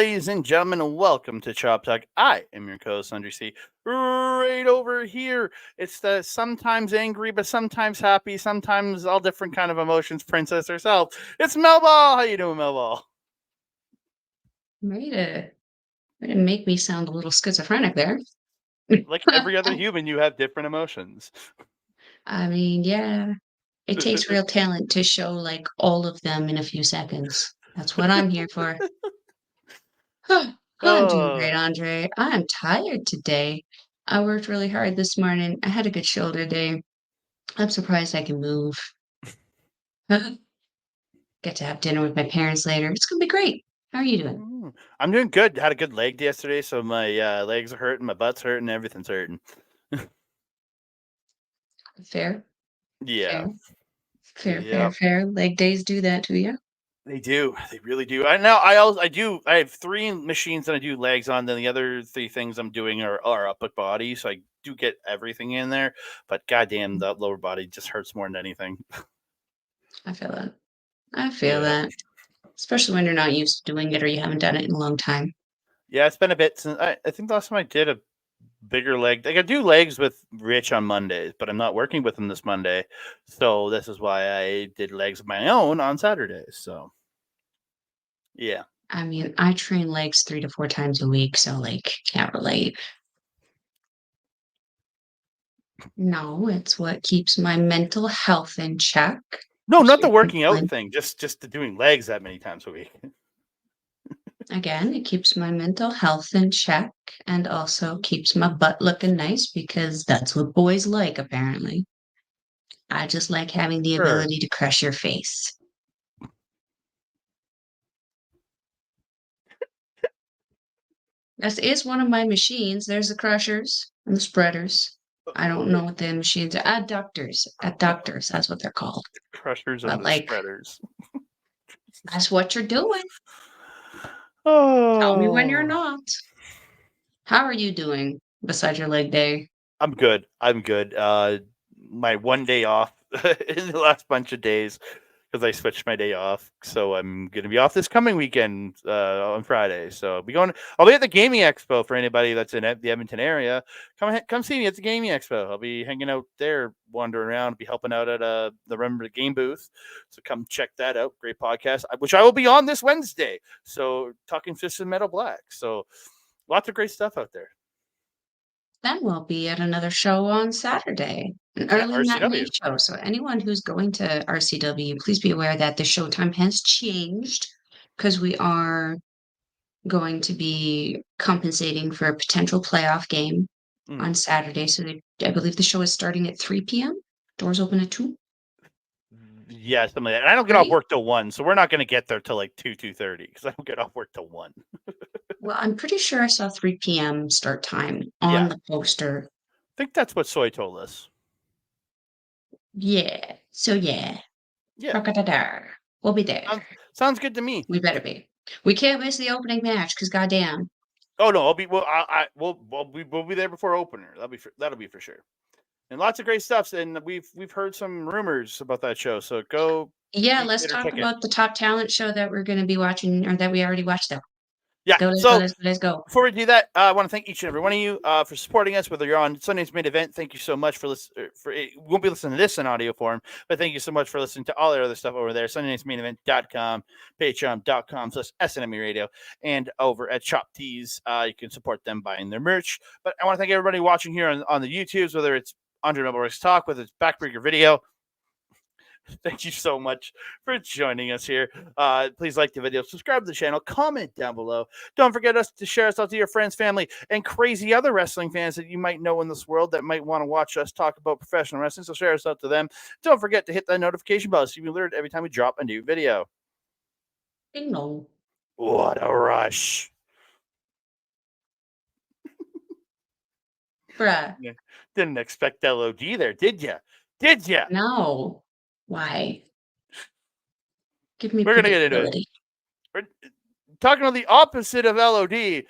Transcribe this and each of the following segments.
ladies and gentlemen, welcome to Chop Talk. I am your co-host, Andre C. Right over here, it's the sometimes angry, but sometimes happy, sometimes all different kind of emotions princess herself. It's Melball. How you doing, Melball? Way to make me sound a little schizophrenic there. Like every other human, you have different emotions. I mean, yeah, it takes real talent to show like all of them in a few seconds. That's what I'm here for. I'm doing great, Andre. I'm tired today. I worked really hard this morning. I had a good shoulder day. I'm surprised I can move. Get to have dinner with my parents later. It's gonna be great. How are you doing? I'm doing good. Had a good leg day yesterday, so my legs are hurting, my butt's hurting, everything's hurting. Fair, Yeah. fair. Leg days do that to you. They do. They really do. I know. I have 3 machines that I do legs on. Then the other 3 things I'm doing are upper body. So I do get everything in there. But goddamn, the lower body just hurts more than anything. I feel that. I feel that. Especially when you're not used to doing it or you haven't done it in a long time. Yeah, it's been a bit since I think the last time I did a bigger leg. Like I do legs with Rich on Mondays, but I'm not working with him this Monday. So this is why I did legs of my own on Saturdays. So yeah. I mean, I train legs 3 to 4 times a week, so, like, can't relate. No, it's what keeps my mental health in check. No, not the Keep working out my thing. Just the doing legs that many times a week. Again, it keeps my mental health in check and also keeps my butt looking nice because that's what boys like, apparently. I just like having the Sure. ability to crush your face. This is one of my machines. There's the crushers and the spreaders. I don't know what the machines are. Adductors. Adductors, that's what they're called. Crushers But, and the like, spreaders. that's what you're doing. Tell me when you're Oh, not. How are you doing besides your leg day? I'm good. I'm good. My one day off in the last bunch of days because I switched my day off. So I'm gonna be off this coming weekend on Friday. So I'll be going. I'll be at the Gaming Expo for anybody that's in the Edmonton area. Come see me at the Gaming Expo. I'll be hanging out there, wandering around, be helping out at the Remember the Game booth. So come check that out. Great podcast, which I will be on this Wednesday. So talking Fist and Metal Black. So lots of great stuff out there. Then we'll be at another show on Saturday, an Yeah, early matinee RCW. show. So anyone who's going to RCW, please be aware that the showtime has changed because we are going to be compensating for a potential playoff game on Saturday. So I believe the show is starting at 3 p.m. Doors open at 2. Yeah, something like that. And I don't get off work till 1, so we're not going to get there till like 2:30 because I don't get off work till 1. Well, I'm pretty sure I saw 3 p.m. start time on the poster. I think that's what Soy told us. Yeah. So yeah. Yeah. We'll be there. Sounds good to me. We better be. We can't miss the opening match because goddamn. Oh no, I'll be. Well, we'll be there before opener. That'll be for sure. And lots of great stuff. And we've heard some rumors about that show. So go. Yeah, let's talk about the top talent show that we're going to be watching, or that we already watched. Though. Yeah. Let's go. Before we do that, I want to thank each and every one of you for supporting us, whether you're on Sunday's main event. Thank you so much for listening. We won't be listening to this in audio form, but thank you so much for listening to all our other stuff over there. Sunday'sMainEvent.com, Patreon.com/SNME Radio, and over at Shop Tees. You can support them buying their merch. But I want to thank everybody watching here on the YouTubes, whether it's Andre Melball Talk, whether it's Backbreaker Video. Thank you so much for joining us here. Please like the video, subscribe to the channel, comment down below. Don't forget to share us out to your friends, family, and crazy other wrestling fans that you might know in this world that might want to watch us talk about professional wrestling. So share us out to them. Don't forget to hit that notification bell so you'll be alerted every time we drop a new video. Ding dong. What a rush. Bruh. Didn't expect LOD there, did you? Did you? No. Why? Give me We're going to get into it. We're talking about the opposite of LOD.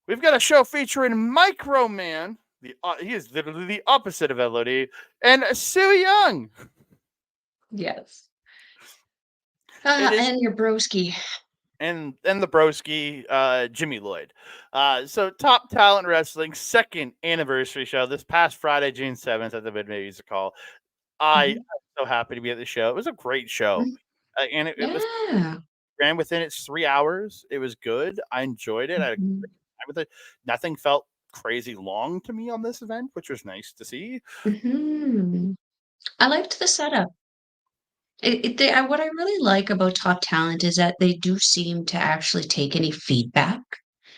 We've got a show featuring MicroMan. He is literally the opposite of LOD. And Su Yung. Yes. And your broski. and the broski, Jimmy Lloyd. So Top Talent Wrestling second anniversary show this past Friday, June 7th at the Midway Music Hall. I'm so happy to be at the show. It was a great show, and it was Yeah. ran within its 3 hours. It was good. I enjoyed it. I had a Mhm. great time with it. Nothing felt crazy long to me on this event, which was nice to see. Mhm. I liked the setup. What I really like about Top Talent is that they do seem to actually take any feedback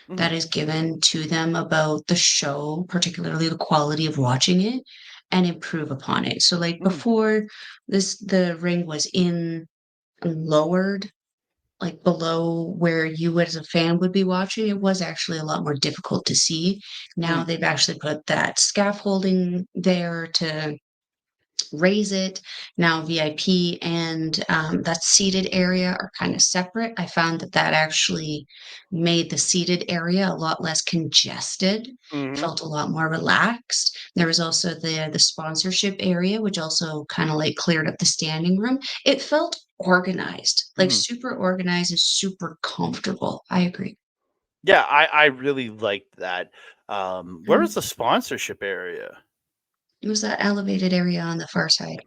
that Mhm. is given to them about the show, particularly the quality of watching it, and improve upon it. So, like Mhm. before the ring was in lowered, like below where you as a fan would be watching, it was actually a lot more difficult to see. Now Mhm. they've actually put that scaffolding there to raise it. Now VIP and that seated area are kind of separate. I found that that actually made the seated area a lot less congested, Mhm. felt a lot more relaxed. There was also the sponsorship area, which also kind of like cleared up the standing room. It felt organized, like Mhm. super organized and super comfortable. I agree. Yeah, I really liked that. Where was Mm. the sponsorship area? It was that elevated area on the far side.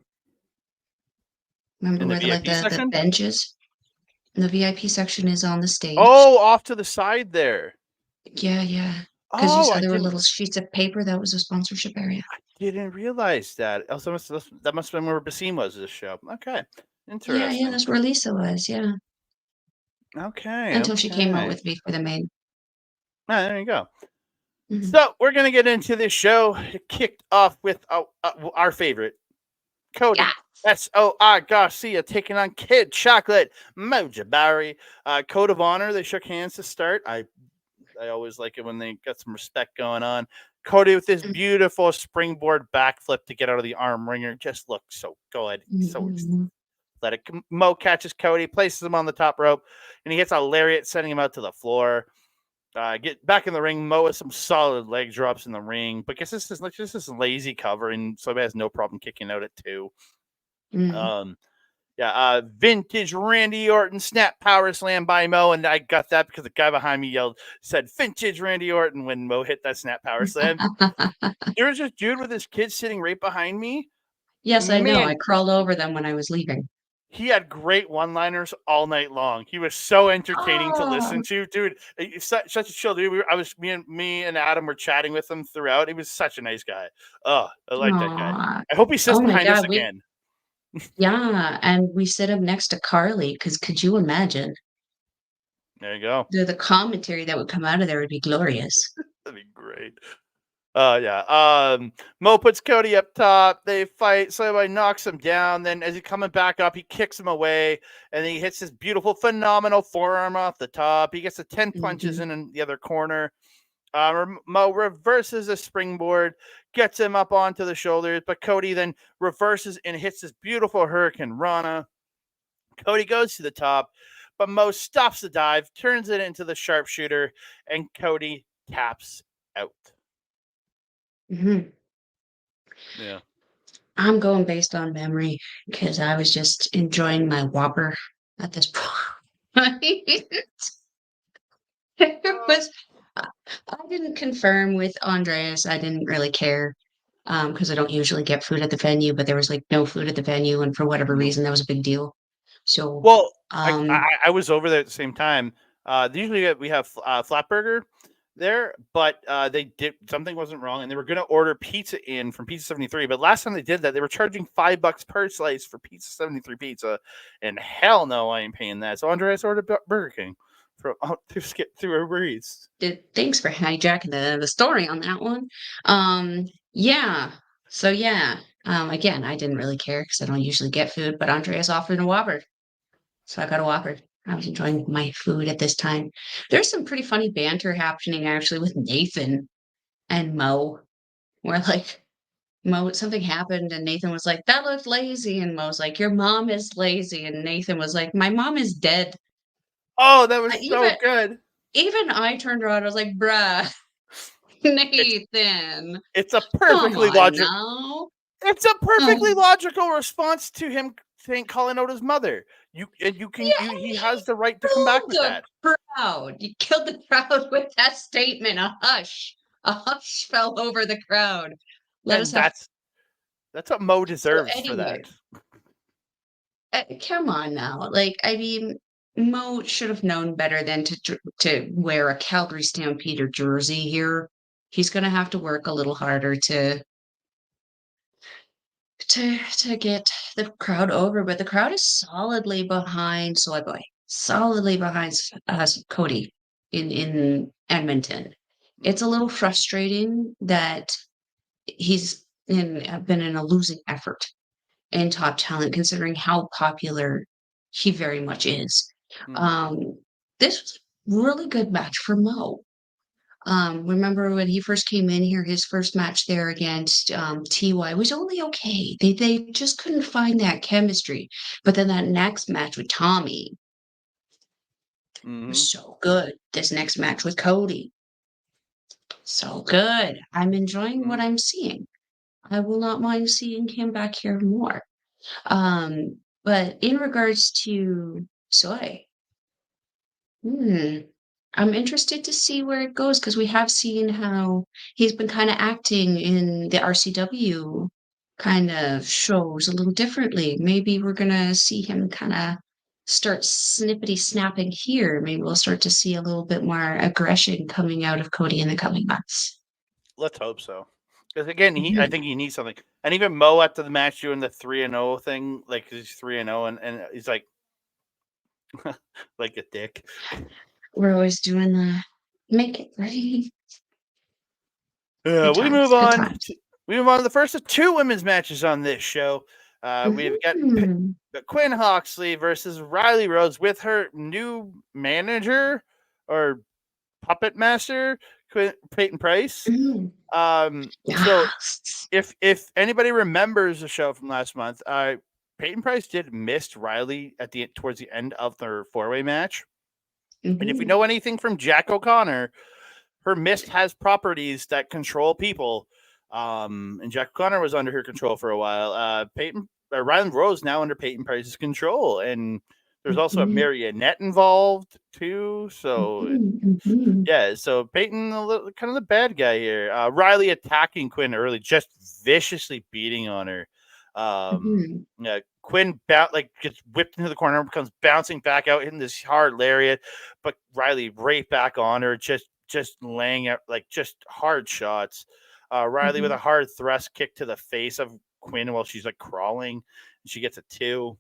Remember In the where VIP the section? benches? The VIP section is on the stage. Oh, off to the side there. Yeah, yeah. Because you Oh, saw there were little sheets of paper, that was a sponsorship area. didn't realize that. Also, that must have been where Basim was this show. Okay, Yeah, yeah, interesting. that's where Lisa was, yeah, Okay, until she came out okay. with Me for the Maid. There you go. Mhm. So we're gonna get into this show. It kicked off with our favorite, Yeah. Kody SOI Garcia taking on Kid Chocolate Mo Jabari. Code of honor. They shook hands to start. I always like it when they got some respect going on. Kody with this Mm, beautiful springboard backflip to get out of the arm ringer just looked so good. So mhm, athletic. Mo catches Kody, places him on the top rope, and he hits a lariat, sending him out to the floor. Get back in the ring. Mo with some solid leg drops in the ring, but guess this is like just this lazy cover, and so he has no problem kicking out at 2. mhm. Um, yeah, vintage Randy Orton snap power slam by Mo, and I got that because the guy behind me said vintage Randy Orton when Mo hit that snap power slam. There was this dude with his kids sitting right behind me. Yes, I know, I Man, crawled over them when I was leaving. he had great one-liners all night long. He was so entertaining to listen Oh, to, dude. He's such a chill dude. Me and Adam were chatting with him throughout. He was such a nice guy. Oh, I like that guy. aw. I hope he sits Oh my behind us god, we again. yeah, and we sit up next to Carly. Because could you imagine? There you go. The commentary that would come out of there would be glorious. That'd be great. Yeah. Mo puts Kody up top. They fight. Somebody knocks him down. Then, as he's coming back up, he kicks him away, and then he hits this beautiful, phenomenal forearm off the top. He gets the 10 punches Mhm, in the other corner. Mo reverses a springboard, gets him up onto the shoulders, but Kody then reverses and hits this beautiful Hurricane Rana. Kody goes to the top, but Mo stops the dive, turns it into the sharpshooter, and Kody taps out. mhm. Yeah. I'm going based on memory because I was just enjoying my Whopper at this point. It was I didn't confirm with Andreas. I didn't really care because I don't usually get food at the venue, but there was like no food at the venue, and for whatever Nope. reason, that was a big deal. So, Well, um, I was over there at the same time. Usually we have Flatburger there, but they did something wasn't wrong, and they were going to order pizza in from Pizza 73. But last time they did that, they were charging $5 per slice for Pizza 73 pizza, and hell no, I ain't paying that. So Andreas ordered Burger King from to skip through Uber Eats. thanks for hijacking the story on that one. Yeah. So yeah. Again, I didn't really care because I don't usually get food, but Andreas offered a Whopper. So I got a Whopper. I was enjoying my food at this time. There's some pretty funny banter happening actually with Nathan and Mo, where like Mo something happened and Nathan was like, "That looked lazy," and Mo's like, "Your mom is lazy," and Nathan was like, "My mom is dead." Oh, that was I, so good. even I turned around. I was like, "Bruh, It's Nathan, it's a come perfectly on logical now." It's a perfectly Oh, logical response to him calling out his mother. He has the right to come back with that. Crowd. You killed the crowd with that statement. A hush fell over the crowd. That's what Mo deserves so anyway, for that. Come on now. Like, I mean, Mo should have known better than to wear a Calgary Stampeder jersey here. He's going to have to work a little harder to get the crowd over, but the crowd is solidly behind Soy Boy, solidly behind Kody in Edmonton. It's a little frustrating that he's been in a losing effort in Top Talent, considering how popular he very much is. This was a really good match for Mo. Remember when he first came in here, his first match there against TY was only okay. They just couldn't find that chemistry. But then that next match with Tommy was so good. This next match with Kody, so good. I'm enjoying what I'm seeing. I will not mind seeing him back here more. But in regards to Soy, I'm interested to see where it goes because we have seen how he's been kind of acting in the RCW kind of shows a little differently. Maybe we're gonna see him kind of start snippety snapping here. Maybe we'll start to see a little bit more aggression coming out of Kody in the coming months. Let's hope so. Because again, I think he needs something. And even Mo after the match doing the 3-0 thing, like he's 3-0, and he's like, like a dick. We're always doing the make it ready. We move on. We move on to the first of two women's matches on this show. We've got Quinn Hawksley versus Rylie Rose with her new manager or puppet master, Peyton Pryce. So if anybody remembers the show from last month, Peyton Pryce did miss Rylie towards the end of their 4-way match. And if we know anything from Jack O'Connor, her mist has properties that control people. And Jack O'Connor was under her control for a while. Rylie Rose now under Peyton Pryce's control, and there's also a marionette involved too. So yeah, so Peyton kind of the bad guy here. Rylie attacking Quinn early, just viciously beating on her. Quinn gets whipped into the corner, comes bouncing back out, hitting this hard lariat, but Rylie right back on her, just laying out just hard shots. Rylie with a hard thrust kick to the face of Quinn while she's crawling, and she gets a 2.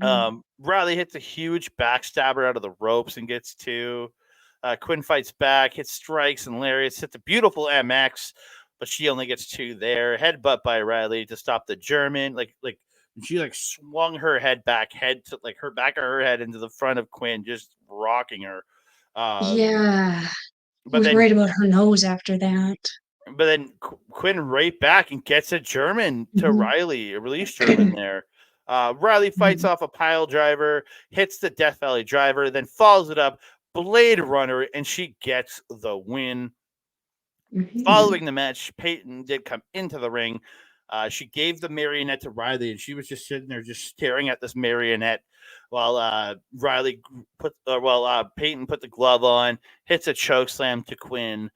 Rylie hits a huge backstabber out of the ropes and gets 2. Quinn fights back, hits strikes and lariats, hits a beautiful MX, but she only gets 2 there. Headbutt by Rylie to stop the German. She swung her head to her back of her head into the front of Quinn, just rocking her. Yeah. But was worried about her nose after that. But then Quinn right back and gets a German to Rylie, a release German there. Rylie fights off a pile driver, hits the Death Valley driver, then follows it up, Blade Runner, and she gets the win. Following the match, Peyton did come into the ring. She gave the marionette to Rylie, and she was just sitting there, just staring at this marionette, while Peyton put the glove on, hits a choke slam to Quinn.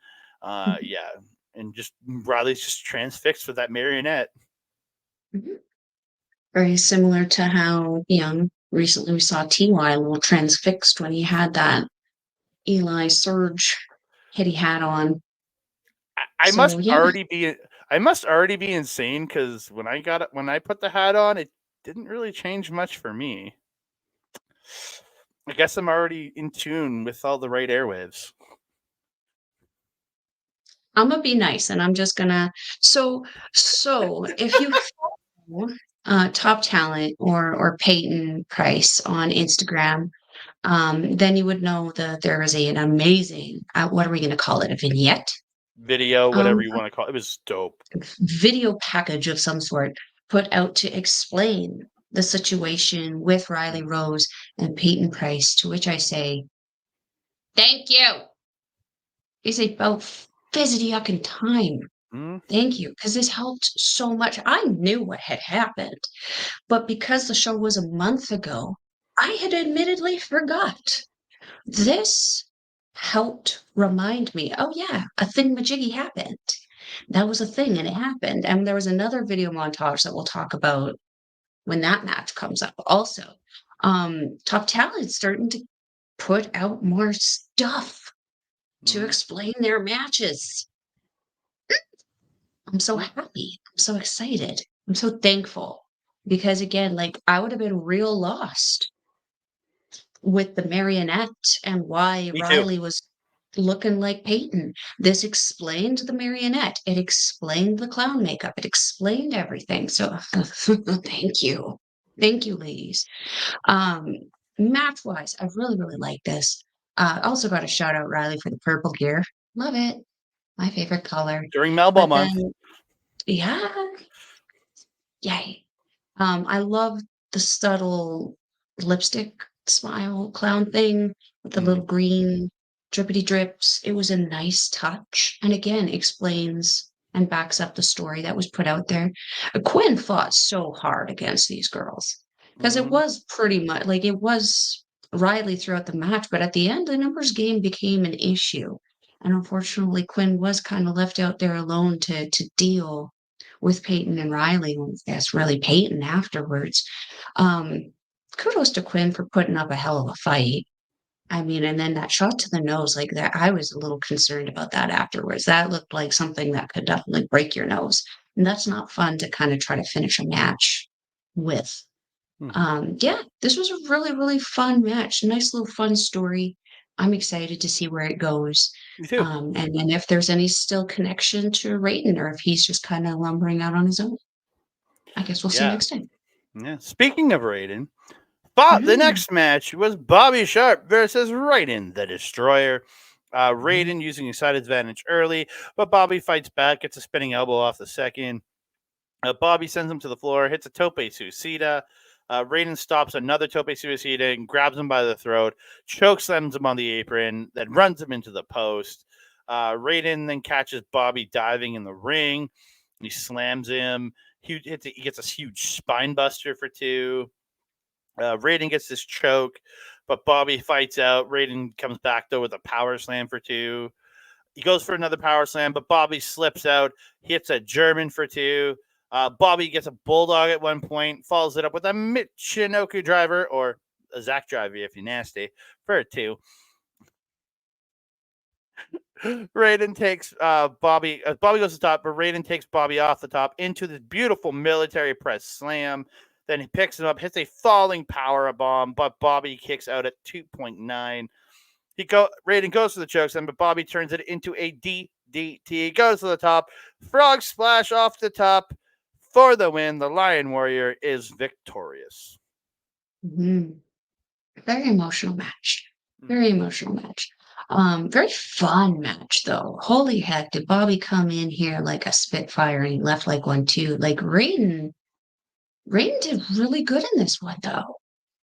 And just Rylie's just transfixed with that marionette. Very similar to how recently we saw TY a little transfixed when he had that Eli Surge head he had on. I must already be insane because when I put the hat on, it didn't really change much for me. I guess I'm already in tune with all the right airwaves. I'm gonna be nice, and I'm just gonna. So if you follow Top Talent or Peyton Pryce on Instagram, then you would know that there is an amazing. What are we gonna call it? A vignette. Video, whatever you want to call it. It was dope. Video package of some sort put out to explain the situation with Rylie Rose and Peyton Pryce, to which I say, thank you. It's about fizzy yucking time Thank you, because this helped so much. I knew what had happened, but because the show was a month ago, I had admittedly forgot. This helped remind me, oh yeah, a thingamajiggy happened. That was a thing and it happened. And there was another video montage that we'll talk about when that match comes up also. Top Talent's starting to put out more stuff to explain their matches. I'm so happy. I'm so excited. I'm so thankful because again, like I would have been real lost with the marionette and why Me too. Rylie was looking like Peyton. This explained the marionette. It explained the clown makeup. It explained everything. So thank you. Thank you, ladies. Um, Match wise, I really, really like this. Also got a shout out Rylie for the purple gear. Love it. My favorite color. During Melball But month. then, yeah, yay. I love the subtle lipstick smile clown thing with the little green drippity drips. It was a nice touch, and again, explains and backs up the story that was put out there. Quinn fought so hard against these girls because it was pretty much like it was Rylie throughout the match, but at the end, the numbers game became an issue. And unfortunately, Quinn was kind of left out there alone to deal with Peyton and Rylie, and that's really Peyton afterwards. Um, Kudos to Quinn for putting up a hell of a fight. I mean, and then that shot to the nose, like that, I was a little concerned about that afterwards. That looked like something that could definitely break your nose. And that's not fun to kind of try to finish a match with. Yeah, this was a really, really fun match. Nice little fun story. I'm excited to see where it goes. Me too. And then if there's any still connection to Rayden or if he's just kind of lumbering out on his own. I guess we'll see Yeah. next time. Yeah. Speaking of Rayden, the next match was Bobby Sharp versus Rayden the Destroyer. Rayden using his side advantage early, but Bobby fights back, gets a spinning elbow off the second. Bobby sends him to the floor, hits a tope suicida. Rayden stops another tope suicida and grabs him by the throat, choke slams him on the apron, then runs him into the post. Rayden then catches Bobby diving in the ring. He slams him. He gets a huge spine buster for 2. Rayden gets this choke, but Bobby fights out. Rayden comes back, though, with a power slam for 2. He goes for another power slam, but Bobby slips out, hits a German for 2. Bobby gets a bulldog at one point, follows it up with a Michinoku driver, or a Zach driver if you're nasty, for a 2. Rayden takes Bobby. Bobby goes to the top, but Rayden takes Bobby off the top into this beautiful military press slam. Then he picks him up, hits a falling power bomb, but Bobby kicks out at 2.9. Rayden goes to the chokeslam, but Bobby turns it into a DDT. Goes to the top, frog splash off the top for the win. The Lion Warrior is victorious. Very emotional match. Very emotional match. Very fun match though. Holy heck, did Bobby come in here like a spitfire and he left like one too? Like Rayden did really good in this one though.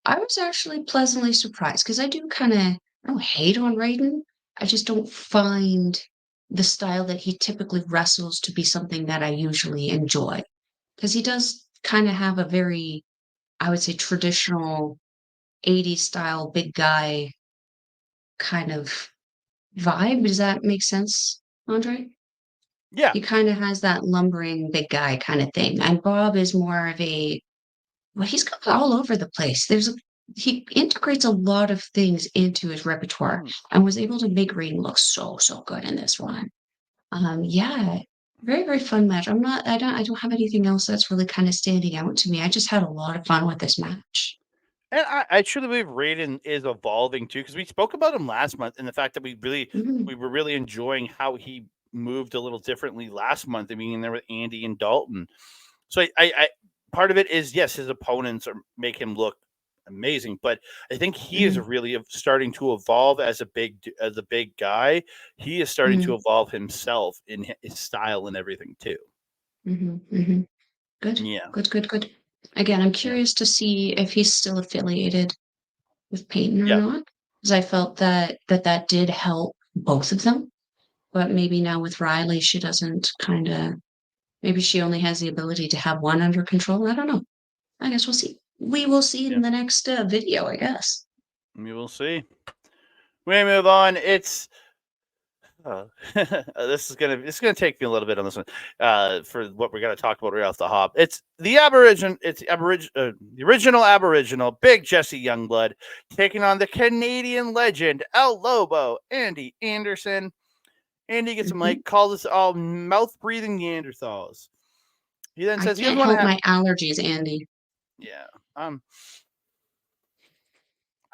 I was actually pleasantly surprised because I do I don't hate on Rayden. I just don't find the style that he typically wrestles to be something that I usually enjoy. Because he does kind of have a very, I would say, traditional 80s style big guy kind of vibe. Does that make sense, Andre? Yeah. He kind of has that lumbering big guy kind of thing. And Bob is more of a, well, he's got all over the place. He integrates a lot of things into his repertoire and was able to make Rayden look so, so good in this one. Yeah, very, very fun match. I don't have anything else that's really kind of standing out to me. I just had a lot of fun with this match. And I truly believe Rayden is evolving too, because we spoke about him last month and the fact that we were really enjoying how he moved a little differently last month. I mean, there with Andy and Dalton. So I part of it is yes, his opponents make him look amazing, but I think he is really starting to evolve as a big guy. He is starting to evolve himself in his style and everything too. Good, Yeah. good. Again, I'm curious to see if he's still affiliated with Peyton or Yeah. not, because I felt that did help both of them. But maybe now with Rylie, she doesn't kind of. Maybe she only has the ability to have one under control. I don't know. I guess we'll see. We will see in the next video, I guess. We will see. We move on. It's this is gonna take me a little bit on this one for what we're gonna talk about right off the hop. It's the original Aboriginal Big Jesse Youngblood taking on the Canadian legend El Lobo Andy Anderson. Andy gets a mic, calls us all mouth breathing Neanderthals. He then says I can't help my allergies, Andy. Yeah,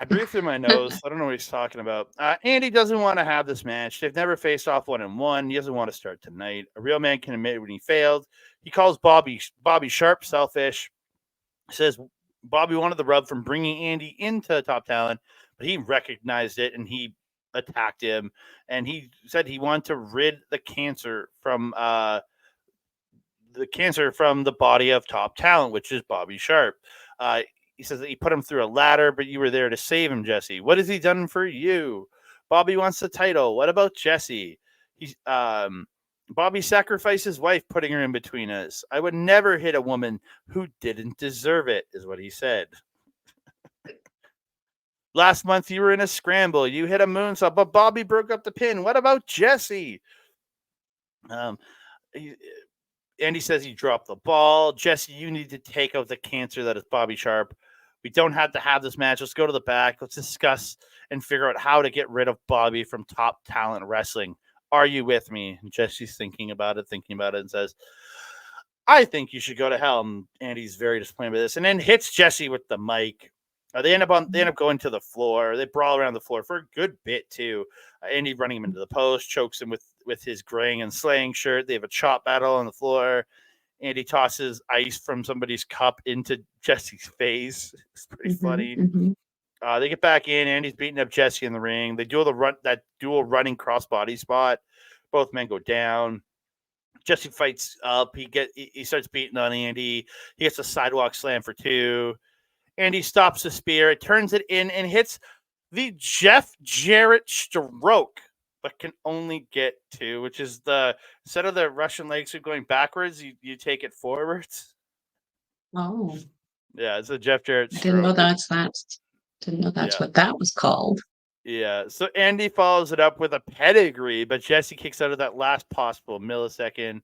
I breathe through my nose. I don't know what he's talking about. Andy doesn't want to have this match. They've never faced off 1-1. He doesn't want to start tonight. A real man can admit when he failed. He calls Bobby Sharp selfish. He says Bobby wanted the rub from bringing Andy into Top Talent, but he recognized it and he attacked him. And he said he wanted to rid the cancer from the body of Top Talent, which is Bobby Sharp. He says that he put him through a ladder, but you were there to save him, Jesse. What has he done for you? Bobby wants the title. What about Jesse? Bobby sacrificed his wife, putting her in between us. I would never hit a woman who didn't deserve it, is what he said. Last month, you were in a scramble. You hit a moonsault, but Bobby broke up the pin. What about Jesse? Andy says he dropped the ball. Jesse, you need to take out the cancer that is Bobby Sharp. We don't have to have this match. Let's go to the back. Let's discuss and figure out how to get rid of Bobby from Top Talent Wrestling. Are you with me? And Jesse's thinking about it, and says, I think you should go to hell. And Andy's very disappointed by this. And then hits Jesse with the mic. They end up going to the floor. They brawl around the floor for a good bit, too. Andy running him into the post, chokes him with his graying and slaying shirt. They have a chop battle on the floor. Andy tosses ice from somebody's cup into Jesse's face. It's pretty funny. They get back in. Andy's beating up Jesse in the ring. They do that dual running crossbody spot. Both men go down. Jesse fights up. He starts beating on Andy. He gets a sidewalk slam for 2. Andy stops the spear. It turns it in and hits the Jeff Jarrett stroke, but can only get 2, which is instead of the Russian leg sweep going backwards, you take it forwards. Oh. Yeah, it's a Jeff Jarrett stroke. Didn't know that's what that was called. Yeah, so Andy follows it up with a pedigree, but Jesse kicks out of that last possible millisecond.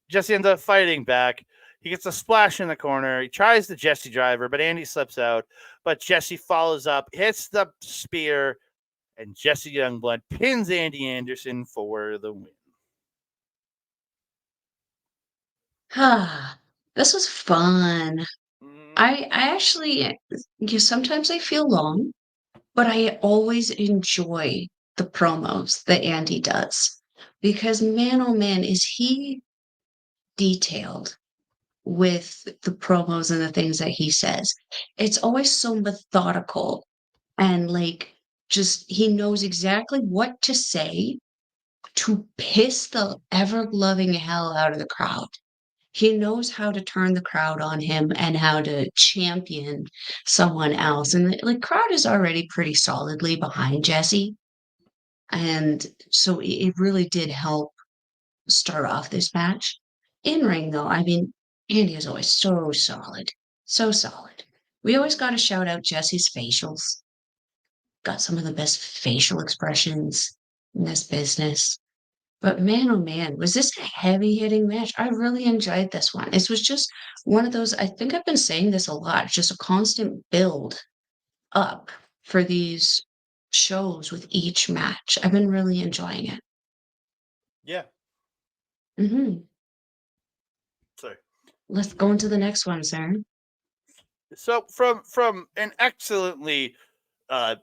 Jesse ends up fighting back. He gets a splash in the corner. He tries the Jesse driver, but Andy slips out. But Jesse follows up, hits the spear, and Jesse Youngblood pins Andy Anderson for the win. This was fun. I actually, sometimes I feel long, but I always enjoy the promos that Andy does because man, oh man, is he detailed with the promos and the things that he says. It's always so methodical and just he knows exactly what to say to piss the ever loving hell out of the crowd. He knows how to turn the crowd on him and how to champion someone else. And crowd is already pretty solidly behind Jesse. And so it really did help start off this match. In ring, though, I mean, Andy is always so solid. So solid. We always got to shout out Jesse's facials. Got some of the best facial expressions in this business. But man, oh man, was this a heavy hitting match? I really enjoyed this one. It was just one of those, I think I've been saying this a lot, just a constant build up for these shows with each match. I've been really enjoying it. Yeah. Sorry. Let's go into the next one, sir. So from an excellently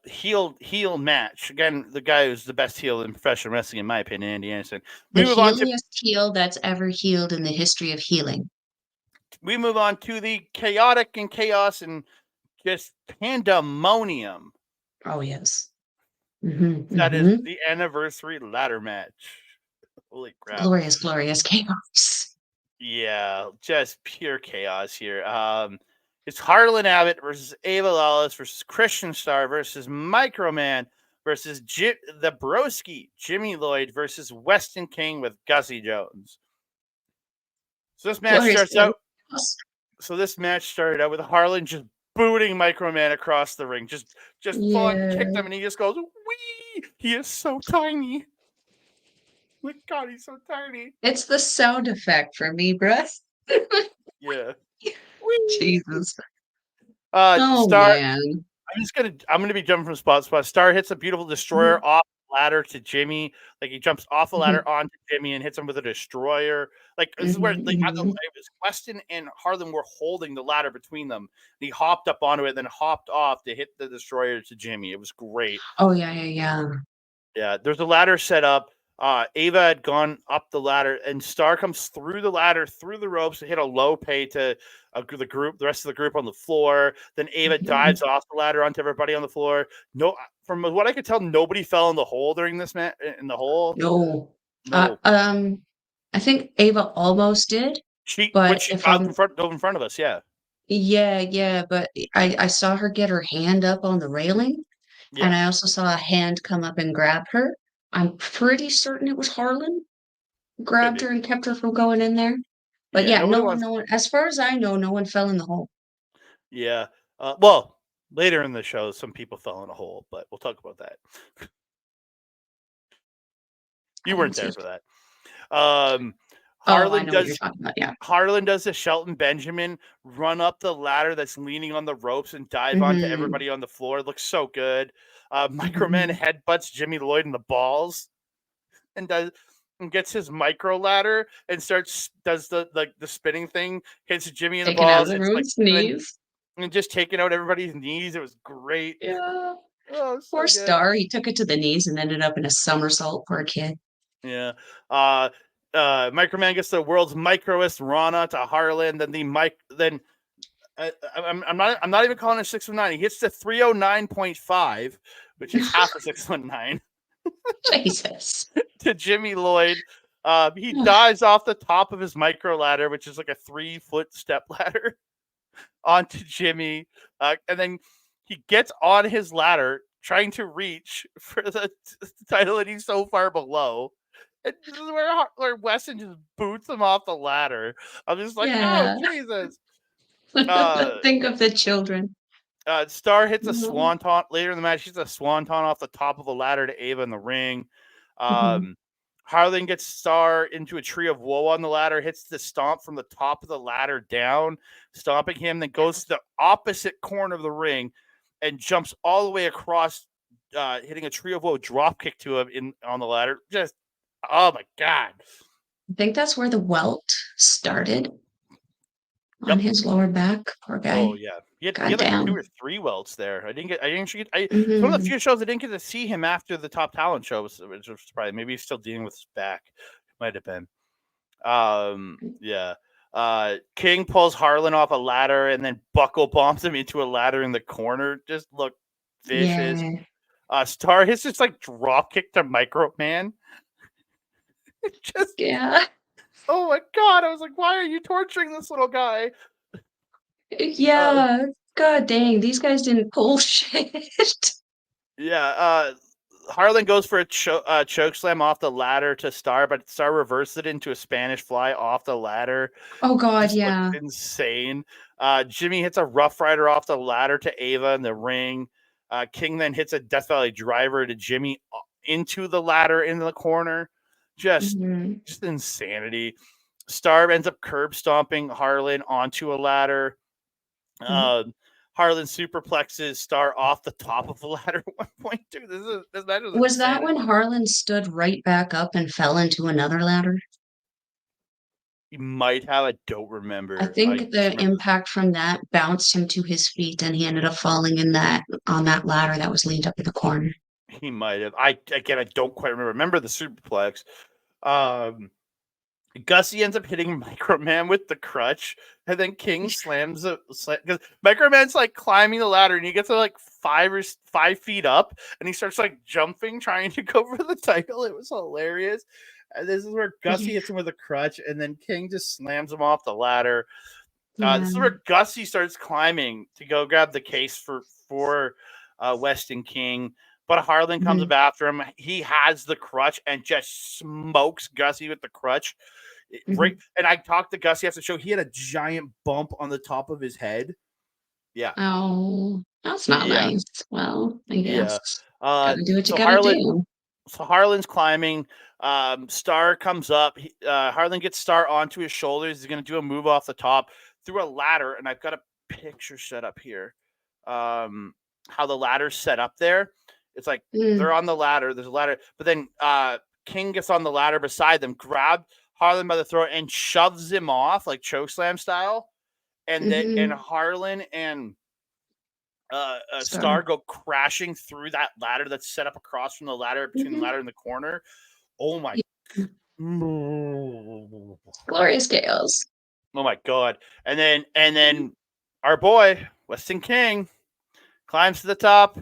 heel match. Again, the guy who's the best heel in professional wrestling, in my opinion, Andy Anderson. The heeliest heel that's ever healed in the history of healing. We move on to the chaotic and chaos and just pandemonium. Oh, yes. That is the anniversary ladder match. Holy crap. Glorious chaos. Yeah, just pure chaos here. It's Harlon Abbot versus Ava Lawless versus Christian Starr versus MicroMan versus the Broski, Jimmy Lloyd versus Weston King with Gussy Jones. So this match starts out. So this match started out with Harlon just booting MicroMan across the ring, just full on kicked him, and he just goes, "Wee!" He is so tiny. My God, he's so tiny. It's the sound effect for me, bruh. Yeah. Jesus. Starr. Man. I'm gonna be jumping from spot to spot. Starr hits a beautiful destroyer off the ladder to Jimmy. Like he jumps off the ladder onto Jimmy and hits him with a destroyer. Like this is where it was Weston and Harlon were holding the ladder between them. And he hopped up onto it, then hopped off to hit the destroyer to Jimmy. It was great. Oh yeah. Yeah, there's a ladder set up. Ava had gone up the ladder, and Starr comes through the ladder, through the ropes to hit a low pay to the rest of the group on the floor. Then Ava dives off the ladder onto everybody on the floor. No, from what I could tell, nobody fell in the hole during this match. In the hole, no. I think Ava almost did. She but got in front of us, yeah. Yeah, but I saw her get her hand up on the railing, and I also saw a hand come up and grab her. I'm pretty certain it was Harlon grabbed her and kept her from going in there. But yeah, no one, as far as I know, no one fell in the hole. Yeah. Well, later in the show, some people fell in a hole, but we'll talk about that. You weren't there for that. Harlon does. What you're talking about, yeah. Harlon does a Shelton Benjamin run up the ladder that's leaning on the ropes and dive onto everybody on the floor. It looks so good. MicroMan headbutts Jimmy Lloyd in the balls and gets his micro ladder and does the spinning thing, hits Jimmy in the balls. And just taking out everybody's knees. It was great. Yeah. Oh, poor Starr. He took it to the knees and ended up in a somersault. Poor kid. Yeah. MicroMan gets the world's microest Rana to Harlon. Then I'm not even calling it 619. He hits the 309.5, which is half a 619. Jesus. To Jimmy Lloyd. He dives off the top of his micro ladder, which is like a 3-foot step ladder, onto Jimmy. And then he gets on his ladder trying to reach for the title, and he's so far below. And this is where Weston just boots him off the ladder. I'm just like, oh, Jesus. Think of the children. Starr hits a swanton later in the match. She's a swanton off the top of the ladder to Ava in the ring. Harlon gets Starr into a tree of woe on the ladder, hits the stomp from the top of the ladder down, stomping him, then goes to the opposite corner of the ring and jumps all the way across, hitting a tree of woe drop kick to him on the ladder. Just, oh my God. I think that's where the welt started. On his lower back, poor guy. Oh yeah, he had like 2 or 3 welts there. It's one of the few shows I didn't get to see him after the Top Talent show, which was probably maybe he's still dealing with his back. Might have been. Yeah. King pulls Harlon off a ladder and then buckle bombs him into a ladder in the corner. Just look vicious. Yeah. Starr hits just like drop kick to MicroMan. Oh my God! I was like, why are you torturing this little guy? Yeah. God dang, these guys didn't pull shit. Yeah. Harlon goes for a choke slam off the ladder to Starr, but Starr reversed it into a Spanish fly off the ladder. Oh God, yeah. Insane. Jimmy hits a Rough Rider off the ladder to Ava in the ring. King then hits a Death Valley driver to Jimmy into the ladder in the corner. Just insanity. Starr ends up curb stomping Harlon onto a ladder. Harlon superplexes Starr off the top of the ladder at one point too. This match was that when Harlon stood right back up and fell into another ladder? You might have. I don't remember. I think the impact from that bounced him to his feet, and he ended up falling on that ladder that was leaned up in the corner. He might have. I don't quite remember. Remember the superplex. Gussy ends up hitting MicroMan with the crutch, and then King slams it. Because MicroMan's like climbing the ladder, and he gets to like 5 feet up, and he starts like jumping, trying to go for the title. It was hilarious. And this is where Gussy hits him with a crutch, and then King just slams him off the ladder. This is where Gussy starts climbing to go grab the case for Weston King. But Harlan comes Mhm. up after him. He has the crutch and just smokes Gussy with the crutch. Right, Mhm. and I talked to Gussy after the show. He had a giant bump on the top of his head. Yeah, Oh, that's not yeah, nice. Well, I yeah. guess gotta do what you So gotta do. Harlan's climbing. Starr comes up. Harlan gets Starr onto his shoulders. He's going to do a move off the top through a ladder, and I've got a picture set up here. How the ladder's set up there. It's like Mm, they're on the ladder. There's a ladder, but then King gets on the ladder beside them, grabs Harlan by the throat, and shoves him off like chokeslam style. And mhm. Harlan and Starr. Starr go crashing through that ladder that's set up across from the ladder between the Mhm. ladder and the corner. Oh my, Yeah. oh Glorious chaos. my god! And then our boy Weston King climbs to the top.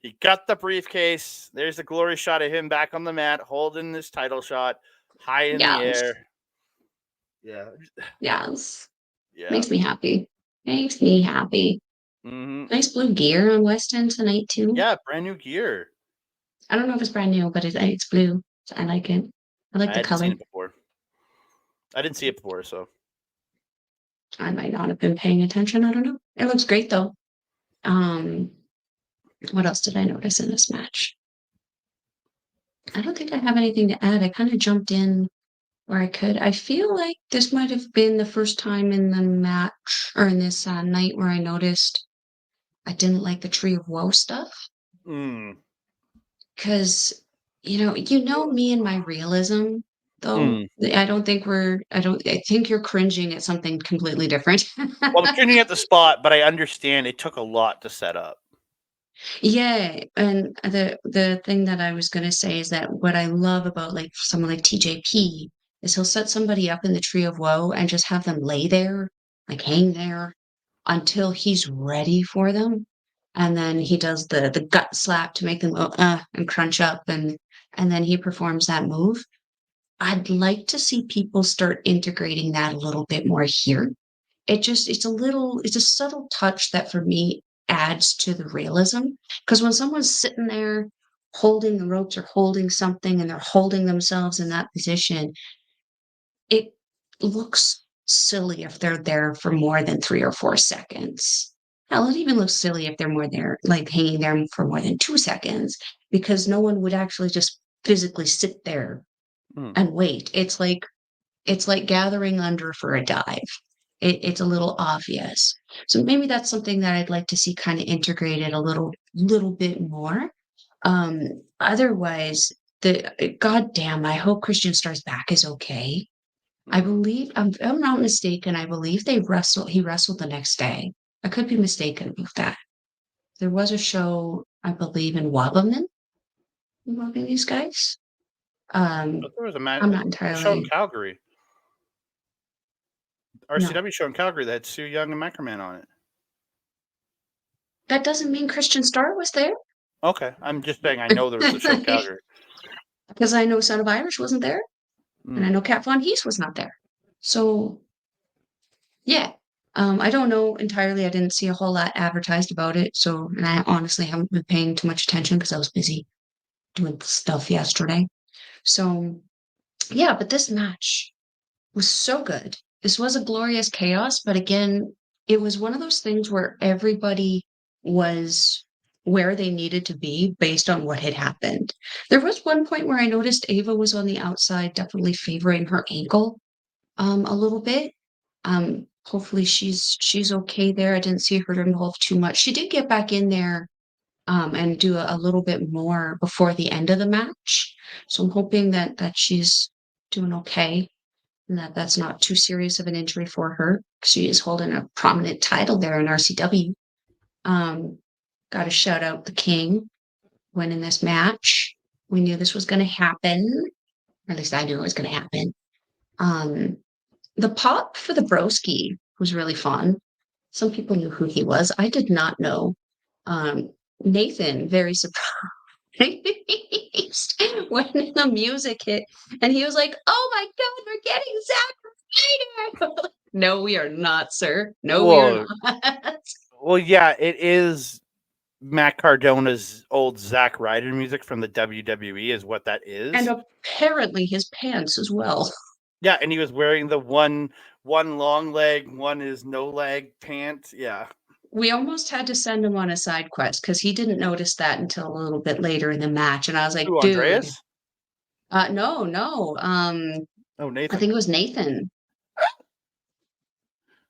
He got the briefcase. There's a glory shot of him back on the mat, holding this title shot high in the Yes. air. Yeah, Yes. yeah. Makes me happy. Makes me happy. Hmm. Nice blue gear on Weston tonight too. Yeah, brand new gear. I don't know if it's brand new, but it's blue. So I like it. I like I the hadn't color. seen it before. I didn't see it before, so I might not have been paying attention. I don't know. It looks great though. Um, what else did I notice in this match? I don't think I have anything to add. I kind of jumped in where I could. I feel like this might have been the first time in the match or in this night where I noticed I didn't like the Tree of Woe stuff mm, because me and my realism though. mm. I don't think I think you're cringing at something completely different. Well, I'm shooting at the spot, but I understand it took a lot to set up. Yeah, and the thing that I was gonna say is that what I love about like someone like TJP is he'll set somebody up in the Tree of Woe and just have them lay there, like hang there until he's ready for them. And then he does the gut slap to make them go and crunch up and then he performs that move. I'd like to see people start integrating that a little bit more here. It's a subtle touch that for me adds to the realism. Because when someone's sitting there holding the ropes or holding something and they're holding themselves in that position, it looks silly if they're there for more than 3 or 4 seconds. Hell, it even looks silly if they're more there, like hanging there for more than 2 seconds, because no one would actually just physically sit there Mm. and wait. It's like gathering under for a dive. It's a little obvious. So maybe that's something that I'd like to see kind of integrated a little bit more. Otherwise, the goddamn, I hope Christian Star's back is okay. I Mm. believe if I'm not mistaken, I believe he wrestled the next day. I could be mistaken about that. There was a show, I believe, in Wabaman involving these guys. I thought there was a match, I'm not a show in entirely Calgary, no. RCW show in Calgary that had Su Yung and MicroMan on it. That doesn't mean Christian Star was there. Okay, I'm just saying I know there was a show in Calgary. Because I know Son of Irish wasn't there, and I Mm. know Kat Von Heez was not there. So yeah, I don't know entirely. I didn't see a whole lot advertised about it. So, and I honestly haven't been paying too much attention because I was busy doing stuff yesterday. So yeah, but this match was so good. This was a glorious chaos, but again, it was one of those things where everybody was where they needed to be based on what had happened. There was one point where I noticed Ava was on the outside, definitely favoring her ankle a little bit. Hopefully she's okay there. I didn't see her involved too much. She did get back in there and do a little bit more before the end of the match. So I'm hoping that she's doing okay and that's not too serious of an injury for her. She is holding a prominent title there in RCW. Um, Got to shout out the King winning this match. We knew this was going to happen, or at least I knew it was going to happen. Um, the pop for the Broski was really fun. Some people knew who he was. I did not know. Nathan, very surprised when the music hit, and he was like, "Oh my God, we're getting Zack Ryder!" No, we are not, sir. No, we are Whoa. not. Well, yeah, it is. Matt Cardona's old Zack Ryder music from the WWE is what that is. And apparently his pants as well. Yeah, and he was wearing the one long leg, one is no leg pants. Yeah. We almost had to send him on a side quest because he didn't notice that until a little bit later in the match. And I was like, Who, dude, Andreas? no. Oh, I Nathan. think it was Nathan.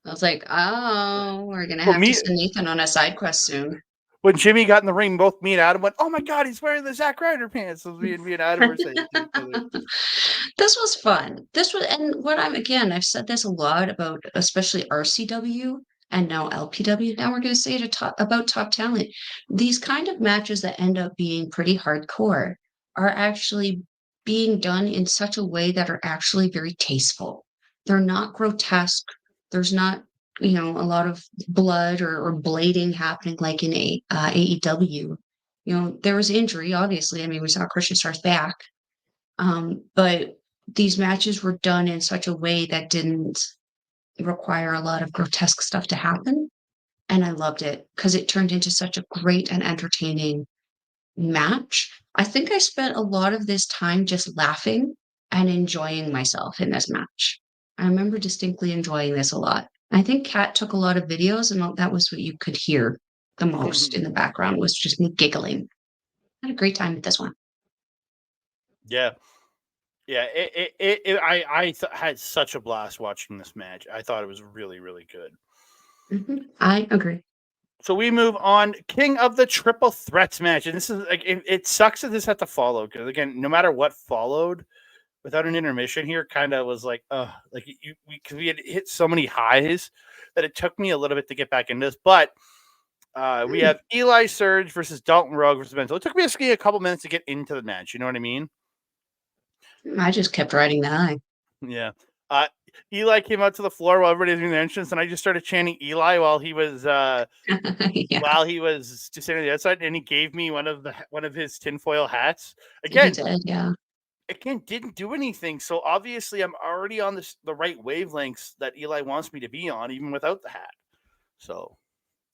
I was like, oh, we're gonna Well, have to send Nathan on a side quest soon. when Jimmy got in the ring, both me and Adam went, "Oh my god, he's wearing the Zack Ryder pants." So me and Adam were saying to each other. This was fun. This was, and what I've said this a lot about, especially RCW and now LPW. Now we're going to say it about top talent. These kind of matches that end up being pretty hardcore are actually being done in such a way that are actually very tasteful. They're not grotesque. There's not, a lot of blood or blading happening like in AEW. There was injury, obviously. I mean, we saw Christian Starr's back. But these matches were done in such a way that didn't require a lot of grotesque stuff to happen. And I loved it because it turned into such a great and entertaining match. I think I spent a lot of this time just laughing and enjoying myself in this match. I remember distinctly enjoying this a lot. I think Kat took a lot of videos, and that was what you could hear the most in the background was just me giggling. I had a great time with this one. Yeah. Yeah, had such a blast watching this match. I thought it was really, really good. I agree. So we move on. King of the Triple Threats match, and this is like it sucks that this had to follow because again, no matter what followed, without an intermission here, kind of was like, like because we had hit so many highs that it took me a little bit to get back into this. But we have Eli Surge versus Dalton Rogue versus Mentallo. It took me a couple minutes to get into the match. You know what I mean? I just kept riding the high. Yeah. Eli came out to the floor while everybody was doing their entrance, and I just started chanting Eli while he was while he was just standing on the outside, and he gave me one of his tinfoil hats. Again, he did, yeah. Again, didn't do anything. So obviously, I'm already on the right wavelengths that Eli wants me to be on, even without the hat. So,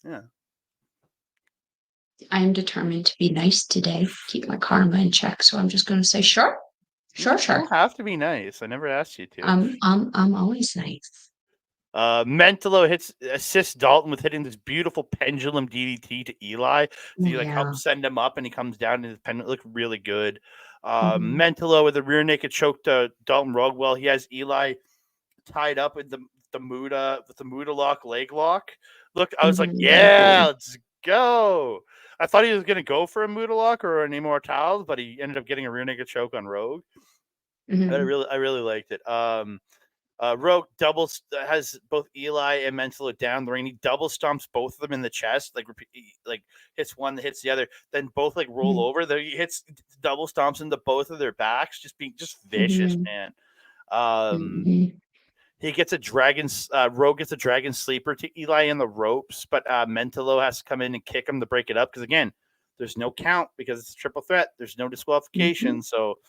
yeah. I am determined to be nice today, keep my karma in check. So I'm just going to say, sure. You don't have to be nice. I never asked you to. I'm always nice. Mentallo assists Dalton with hitting this beautiful pendulum DDT to Eli. So he helps send him up, and he comes down, and his pendulum looked really good. Mentallo with a rear naked choke to Dalton Rogue. Well, he has Eli tied up with the Muda lock leg lock. Look, I was like, yeah, let's go. I thought he was gonna go for a Muda lock or an Immortals, but he ended up getting a rear naked choke on Rogue. I really liked it. Rogue has both Eli and Mentallo down the ring. He double stomps both of them in the chest, like hits one that hits the other. Then both roll over. Then he hits double stomps into both of their backs, just being vicious, man. He gets a Rogue gets a dragon sleeper to Eli in the ropes, but Mentallo has to come in and kick him to break it up because again, there's no count because it's a triple threat. There's no disqualification, so.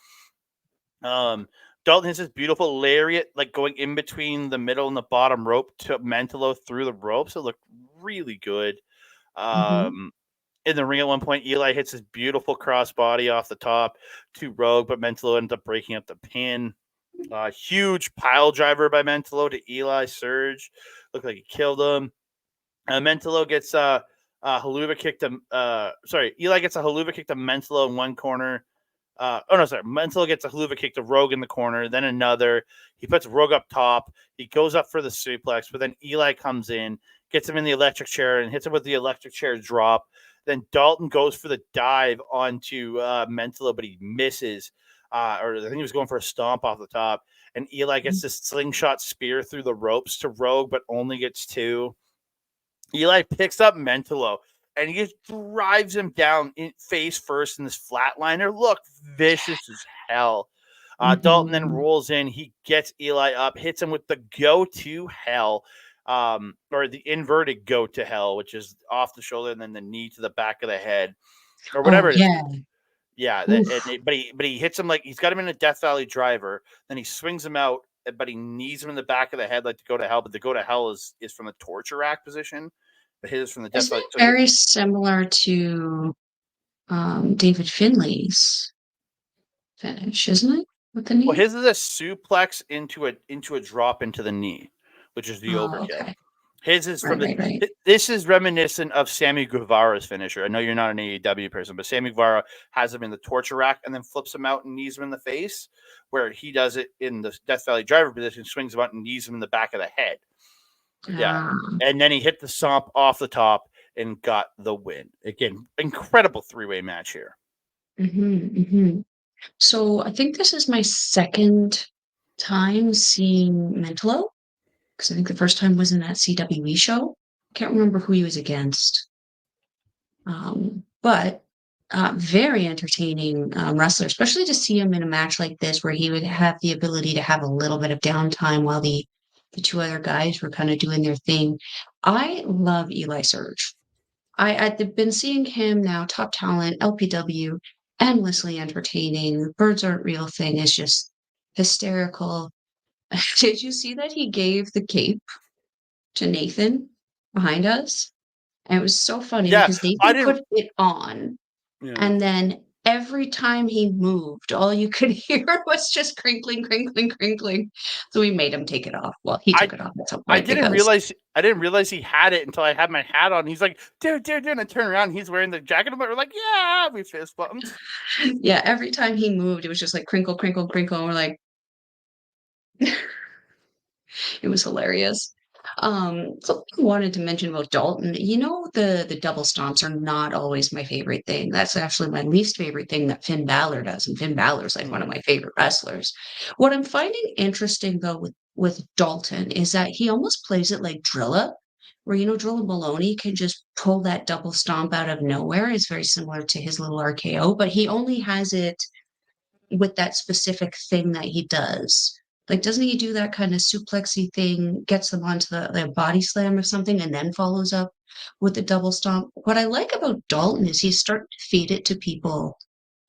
Dalton has this beautiful lariat, going in between the middle and the bottom rope to Mentallo through the ropes. It looked really good. In the ring at one point, Eli hits his beautiful crossbody off the top to Rogue, but Mentallo ends up breaking up the pin. Huge pile driver by Mentallo to Eli Surge. Looked like he killed him. Mentallo gets a haluva kick to Eli gets a haluva kick to Mentallo in one corner. Mentallo gets a haluva kick to Rogue in the corner, then another. He puts Rogue up top. He goes up for the suplex, but then Eli comes in, gets him in the electric chair, and hits him with the electric chair drop. Then Dalton goes for the dive onto Mentallo, but he misses. Or I think he was going for a stomp off the top. And Eli gets this slingshot spear through the ropes to Rogue, but only gets two. Eli picks up Mentallo, and he just drives him down face first in this flatliner. Look, vicious as hell. Dalton then rolls in. He gets Eli up, hits him with the go to hell, or the inverted go to hell, which is off the shoulder and then the knee to the back of the head, or whatever it is. Yeah, but he hits him he's got him in a Death Valley driver. Then he swings him out, but he knees him in the back of the head like to go to hell. But the go to hell is from the torture rack position. his from the Death Isn't Valley. it very similar to David Finlay's finish, isn't it? With the Well, knee? his is a suplex into a drop into the knee, which is the Oh, overkill. okay. His is from Right. This is reminiscent of Sammy Guevara's finisher. I know you're not an AEW person, but Sammy Guevara has him in the torture rack and then flips him out and knees him in the face, where he does it in the Death Valley driver position, swings him out and knees him in the back of the head. Yeah. And then he hit the stomp off the top and got the win. Again, incredible three-way match here. So I think this is my second time seeing Mentallo, because I think the first time was in that CWE show. I can't remember who he was against. But very entertaining wrestler, especially to see him in a match like this where he would have the ability to have a little bit of downtime while the two other guys were kind of doing their thing. I love Eli Surge. I've been seeing him now, top talent, LPW, endlessly entertaining. The Birds Aren't Real thing is just hysterical. Did you see that he gave the cape to Nathan behind us? And it was so funny Yeah, because I Nathan didn't. put it on, Yeah. and then every time he moved, all you could hear was just crinkling, crinkling, crinkling. So we made him take it off. Well, he took it off at some I point didn't because realize he had it until I had my hat on. He's like, dude, and I turn around and he's wearing the jacket. We're like, yeah, we fist bumped. yeah, every time he moved, it was just like crinkle, crinkle, crinkle. And we're like, it was hilarious. Something I wanted to mention about Dalton, the double stomps are not always my favorite thing. That's actually my least favorite thing that Finn Balor does, and Finn Balor's like one of my favorite wrestlers. What I'm finding interesting though with Dalton is that he almost plays it like Drilla, where Drilla Maloney can just pull that double stomp out of nowhere. It's very similar to his little RKO, but he only has it with that specific thing that he does. Like, doesn't he do that kind of suplexy thing, gets them onto the body slam or something, and then follows up with the double stomp? What I like about Dalton is he's starting to feed it to people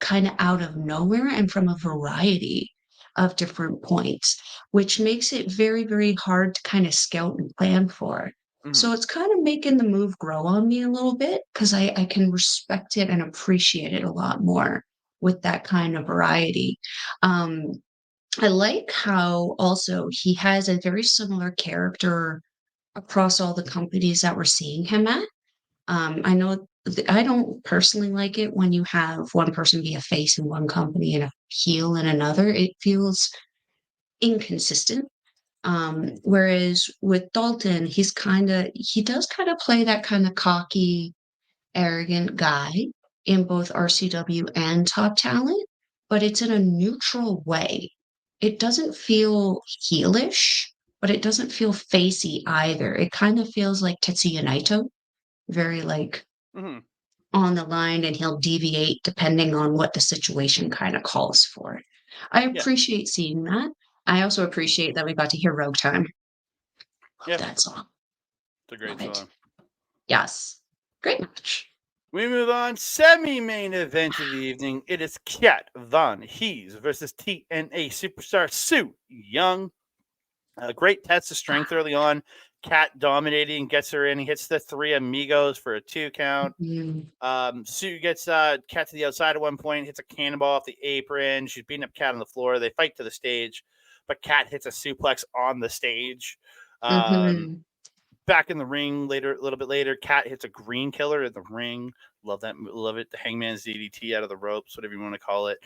kind of out of nowhere and from a variety of different points, which makes it very, very hard to kind of scout and plan for. So it's kind of making the move grow on me a little bit because I can respect it and appreciate it a lot more with that kind of variety. Um, I like how also he has a very similar character across all the companies that we're seeing him at. I know I don't personally like it when you have one person be a face in one company and a heel in another. It feels inconsistent. Whereas with Dalton, he does kind of play that kind of cocky, arrogant guy in both RCW and Top Talent, but it's in a neutral way. It doesn't feel heelish, but it doesn't feel facey either. It kind of feels like Tetsuya Naito, very like on the line, and he'll deviate depending on what the situation kind of calls for. I appreciate seeing that. I also appreciate that we got to hear Rogue Time. Love that song. It's a great Love song. it. Yes. Great match. We move on. Semi-main event of the evening. It is Kat Von Heez versus TNA Superstar Su Yung. A great test of strength early on. Kat dominating, gets her in. He hits the three amigos for a 2 count. Sue gets Kat to the outside at one point, hits a cannonball off the apron. She's beating up Kat on the floor. They fight to the stage, but Kat hits a suplex on the stage. Back in the ring a little bit later, Kat hits a green killer in the ring. Love that. Love it. The Hangman's DDT out of the ropes, whatever you want to call it.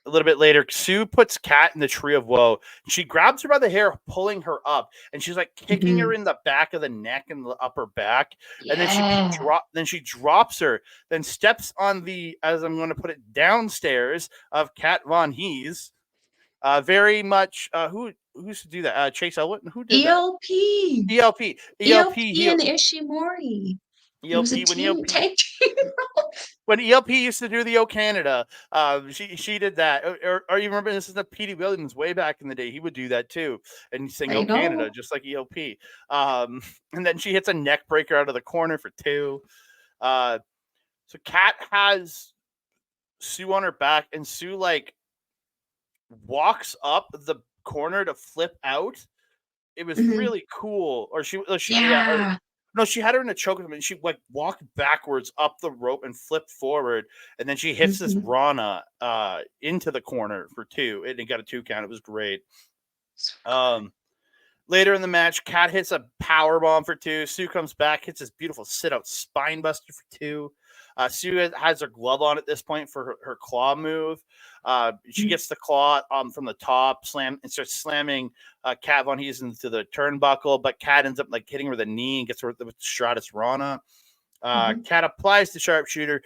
A little bit later, Sue puts Kat in the tree of woe. She grabs her by the hair, pulling her up, and she's like kicking her in the back of the neck and the upper back. And then she drops her, then steps on the, as I'm going to put it, downstairs of Kat Von Heez. Very much who used to do that? Chase Elwood? Who did ELP. that? ELP. ELP and Ishimori. It was a ELP tag team. when ELP used to do the O Canada, she did that. Or you remember this is the Petey Williams way back in the day. He would do that too and sing O Canada just like ELP. And then she hits a neck breaker out of the corner for 2. So Kat has Sue on her back, and Sue like walks up the corner to flip out. It was really cool. Or No, she had her in a choke and she like walked backwards up the rope and flipped forward, and then she hits this Rana into the corner for 2, and it got a 2 count. It was great. Later in the match, Kat hits a power bomb for 2. Sue comes back, hits this beautiful sit out spine buster for 2. Sue has her glove on at this point for her claw move. She gets the claw from the top, and starts slamming Kat Von Heez into the turnbuckle, but Kat ends up like hitting her with a knee and gets her with the Stratus Rana. Kat applies the sharpshooter,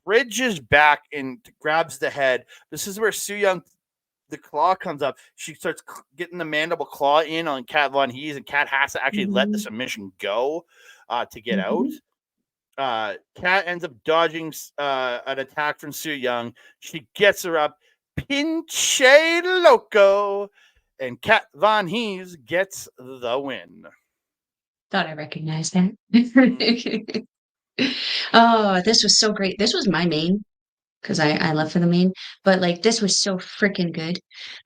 bridges back and grabs the head. This is where Su Yung, the claw comes up. She starts getting the mandible claw in on Kat Von Heez, and Kat has to actually let the submission go to get out. Kat ends up dodging an attack from Su Yung. She gets her up, pinche loco, and Kat Von Heez gets the win. Thought I recognized that. Oh, this was so great. This was my main because I love for the main, but like this was so freaking good.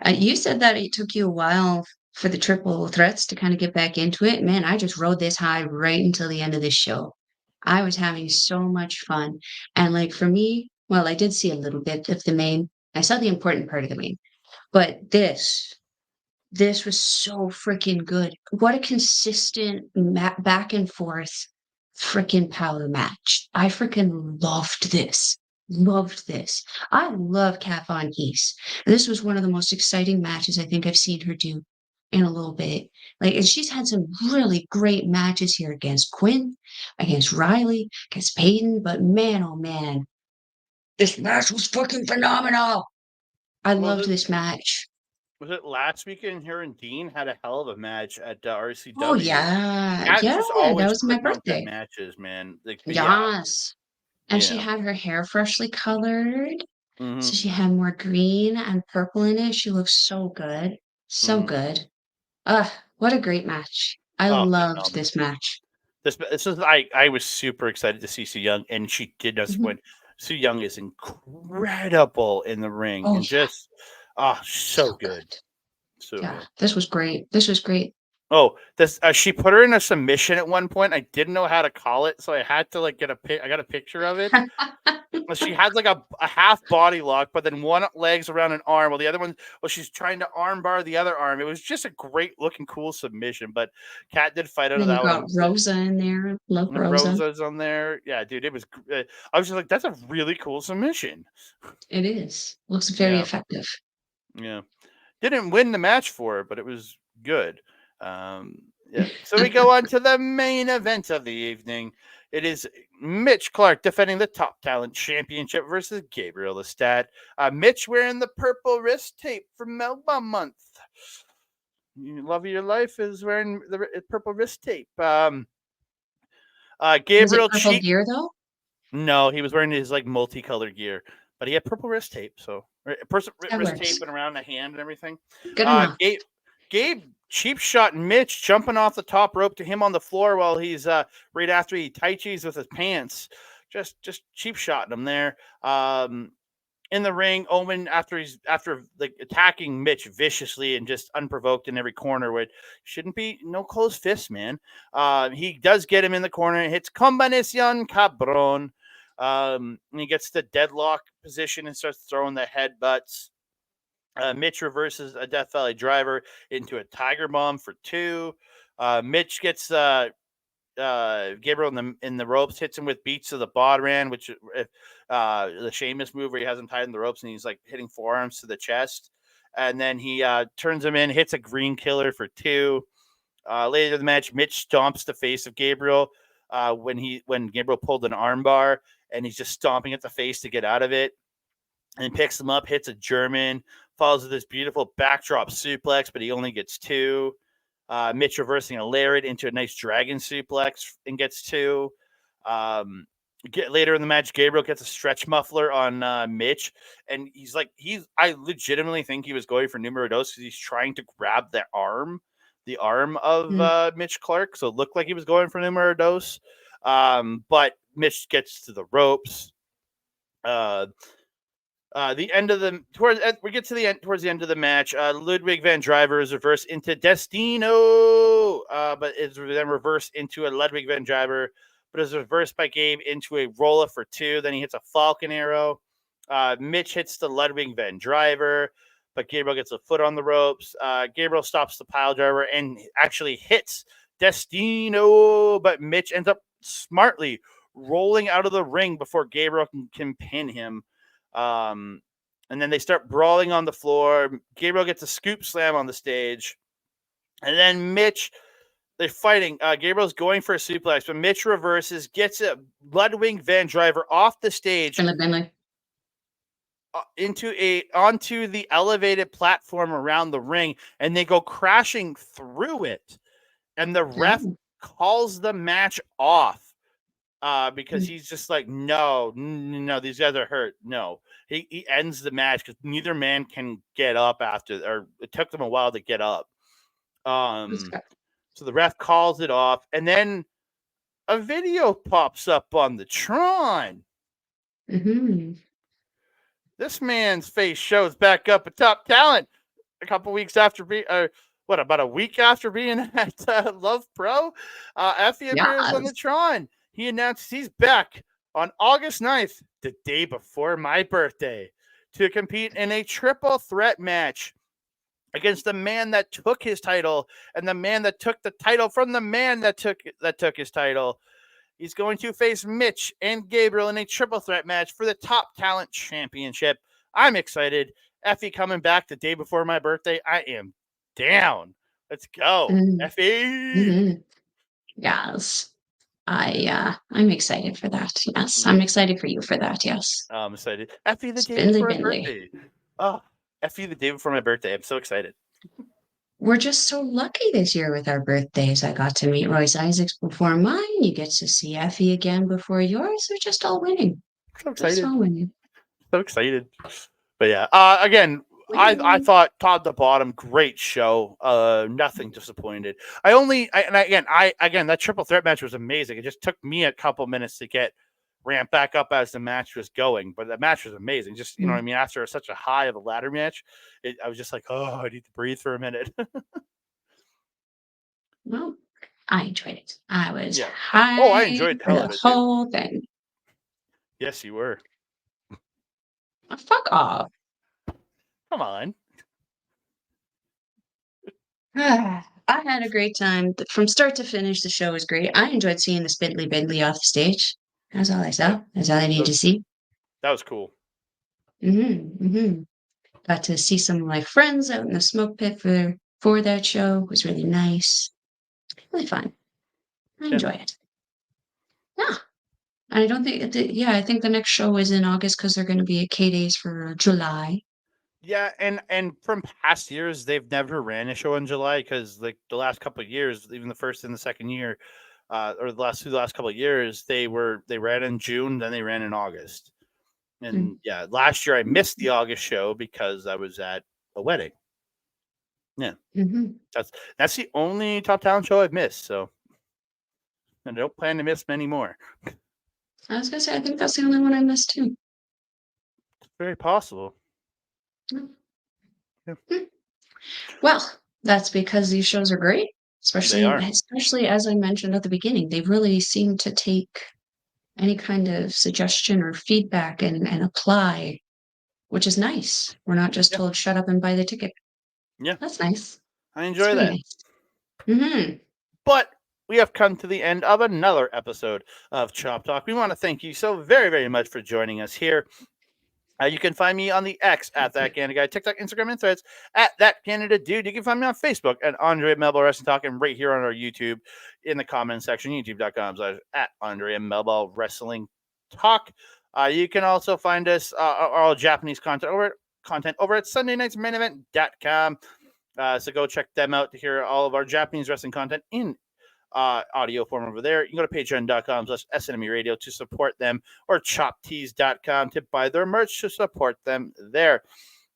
You said that it took you a while for the triple threats to kind of get back into it. Man, I just rode this high right until the end of this show. I was having so much fun. And like for me, well, I did see a little bit of the main. I saw the important part of the main, but this was so freaking good. What a consistent back and forth freaking power match. I freaking loved this. Loved this. I love Kat Von Heez. This was one of the most exciting matches I think I've seen her do in a little bit. Like, and she's had some really great matches here against Quinn, against Rylie, against Peyton. But man, oh man, this match was fucking phenomenal. I loved this match. Was it last weekend? Her and Dean had a hell of a match at RCW. Oh yeah, Kat's yeah, just that always was my putting on good birthday. matches, man. Like, Yes. And she yeah. had her hair freshly colored. Mm-hmm. So she had more green and purple in it. She looks so good. So good. What a great match. I loved Phenomenal. this match. This is I was super excited to see Su Yung, and she did us win. Su Yung is incredible in the ring, Oh and yeah, just so good. So Yeah, good. this was great. This was great. Oh, this she put her in a submission at one point. I didn't know how to call it, so I had to like I got a picture of it. She has like a half body lock, but then one leg's around an arm, while the other one, she's trying to arm bar the other arm. It was just a great looking, cool submission. But Kat did fight out of Then you that one. got Rosa in there. Love Rosa. Rosa's on there. Yeah, dude, it was. I was just like, that's a really cool submission. It is. Looks very Yeah, effective. yeah. Didn't win the match for her, but it was good. Yeah. So we go on to the main event of the evening. It is Mitch Clark defending the Top Talent Championship versus Gabriel Lestat. Mitch wearing the purple wrist tape for Melba Month. Love of your life is wearing the purple wrist tape. Was it Gabriel purple gear though? No, he was wearing his like multicolored gear, but he had purple wrist tape. So wrist tape and around the hand and everything. Good enough. Gabe cheap shot Mitch jumping off the top rope to him on the floor while he's right after he tai chis with his pants. Just cheap shotting him there. In the ring, Omen after like attacking Mitch viciously and just unprovoked in every corner, which shouldn't be no closed fists, man. He does get him in the corner and hits combinacion cabron. And he gets the deadlock position and starts throwing the headbutts. Mitch reverses a Death Valley driver into a Tiger Bomb for 2. Mitch gets Gabriel in the ropes, hits him with beats of the Bodran, which the Sheamus move where he has him tied in the ropes and he's like hitting forearms to the chest. And then he turns him in, hits a green killer for 2. Later in the match, Mitch stomps the face of Gabriel when Gabriel pulled an armbar, and he's just stomping at the face to get out of it. And picks him up, hits a German, follows with this beautiful backdrop suplex, but he only gets 2. Mitch reversing a lariat into a nice dragon suplex and gets 2. Later in the match, Gabriel gets a stretch muffler on Mitch, and I legitimately think he was going for numero dos because he's trying to grab the arm of Mitch Clark, so it looked like he was going for numero dos. But Mitch gets to the ropes. The end of the we get to the end towards the end of the match. Ludwig Van Driver is reversed into Destino, but it's then reversed into a Ludwig Van Driver, but is reversed by Gabe into a roll-up for 2. Then he hits a Falcon Arrow. Mitch hits the Ludwig Van Driver, but Gabriel gets a foot on the ropes. Gabriel stops the pile driver and actually hits Destino, but Mitch ends up smartly rolling out of the ring before Gabriel can pin him. And then they start brawling on the floor. Gabriel gets a scoop slam on the stage. And then Mitch, they're fighting. Gabriel's going for a suplex, but Mitch reverses, gets a Ludwig Van Driver off the stage onto the elevated platform around the ring, and they go crashing through it. And the ref calls the match off. Because he's just like, no, these guys are hurt. No, he ends the match because neither man can get up after, or it took them a while to get up. So the ref calls it off, and then a video pops up on the Tron. This man's face shows back up at Top Talent a couple weeks after being, about a week after being at Love Pro. Effie appears on the Tron. He announced he's back on August 9th, the day before my birthday, to compete in a triple threat match against the man that took his title and the man that took the title from the man that took his title. He's going to face Mitch and Gabriel in a triple threat match for the Top Talent Championship. I'm excited. Effie coming back the day before my birthday. I am down. Let's go, Effie. Yes. I'm excited for that. Yes, I'm excited for you for that. Yes, I'm excited. Effie the day before my birthday. Oh, Effie the day before my birthday. I'm so excited. We're just so lucky this year with our birthdays. I got to meet Royce Isaacs before mine. You get to see Effie again before yours. We're just all winning. So excited. Just all winning. So excited. But yeah, again, I thought top to bottom, great show. Nothing disappointed. That triple threat match was amazing. It just took me a couple minutes to get ramped back up as the match was going, but the match was amazing. Just, you know what I mean? After such a high of a ladder match, I was just like, oh, I need to breathe for a minute. Well, I enjoyed it. I was high. Oh, I enjoyed the whole thing. Yes, you were. Fuck off. Come on. I had a great time. From start to finish, the show was great. I enjoyed seeing the Spindly Bindley off the stage. That's all I saw. That's all I needed to see. That was cool. Got to see some of my friends out in the smoke pit for that show. It was really nice. Really fun. I enjoy it. Yeah. I don't think, I think the next show is in August because they're going to be at K-Days for July. Yeah, and from past years, they've never ran a show in July because like the last couple of years, even the first and the second year, or the last couple of years, they ran in June, then they ran in August. And last year I missed the August show because I was at a wedding. Yeah, that's the only Top Talent show I've missed. So I don't plan to miss many more. I was gonna say I think that's the only one I missed too. It's very possible. Well, that's because these shows are great, especially as I mentioned at the beginning. They really seem to take any kind of suggestion or feedback and apply, which is nice. We're not just told shut up and buy the ticket. Yeah, that's nice. I enjoy that. Nice. But we have come to the end of another episode of Chop Talk. We want to thank you so very, very much for joining us here. You can find me on the X at That Canada Guy, TikTok, Instagram, and Threads at That Canada Dude. You can find me on Facebook at Andre Melball Wrestling Talk, and right here on our YouTube in the comments section, youtube.com/ at Andre Melball Wrestling Talk. You can also find us all Japanese content over at SundayNightsMainEvent.com. So go check them out to hear all of our Japanese wrestling content in audio form over there. You can go to patreon.com/SNME Radio to support them, or choptees.com to buy their merch to support them there.